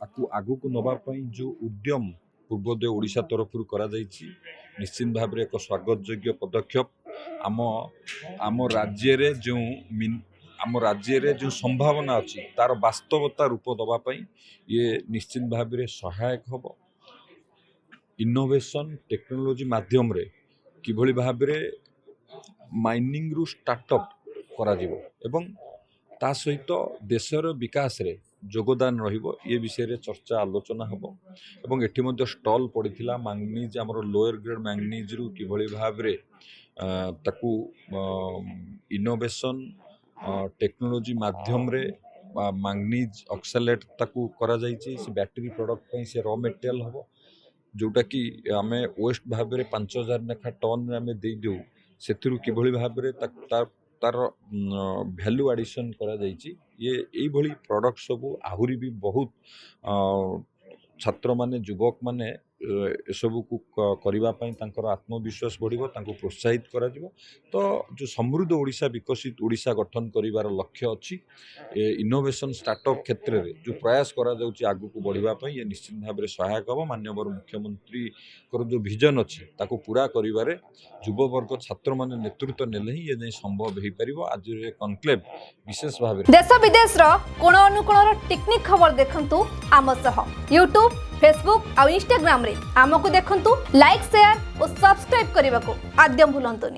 आगु को नवाई जो उद्यम पूर्वोदय ओडिशा तरफ करा निश्चित भाव में एक स्वागत योग्य पदक्षेप आम राज्य रे जो आम राज्य रे जो संभावना अच्छी तार वास्तवता रूप दवाई ये निश्चित भाव में सहायक हम इनोवेशन टेक्नोलोजी माध्यम रे किभली भाव में माइनिंग रु स्टार्टअप करा जीवो एवं ता सहित देशर विकास रे योगदान रहिबो ये विषय रे चर्चा आलोचना हबो एवं एठी मध्ये स्टॉल पड़िथिला मैंगनीज हमर लोअर ग्रेड मैंगनीज रु किभली भाव रे ताकू इनोवेशन टेक्नोलोजी माध्यम रे मैंगनीज ऑक्सलेट ताकू करा जायछि से बैटरी प्रोडक्ट पई से रॉ मटेरियल हबो जोटा कि आमे वेस्ट भाव में 5000 लेखा टन आमे दे देउ सेथिरु किभली भाव में तार भैल्यू एडिशन करा जायछि ये एई भली प्रोडक्ट सब आहुरी भी बहुत छात्र माने युवक माने सबू को करबा पई तांकर आत्मविश्वास बढ़िबो तांको प्रोत्साहित करा जिवो तो जो समृद्ध ओडिशा विकसित ओडिशा गठन करिवार लक्ष्य अछि इनोवेशन स्टार्टअप क्षेत्र रे जो प्रयास करा जाउछि आगु को बढ़िबा पई ये निश्चित भाव में सहायक हो माननीय मुख्यमंत्री को जो विजन अछि ताको पूरा करिवारे युवा वर्ग छात्र माने नेतृत्व नेले ही ये नै संभव हेई परिबो आज रे कॉन्क्लेव विशेष भाव देश विदेश रो कोण अनुकोण टेक्निक खबर देखंतु आम सह YouTube फेसबुक और इंस्टाग्राम रे आमको देखंतु लाइक शेयर और सब्सक्राइब करने को आद्यम भूलंतुनी।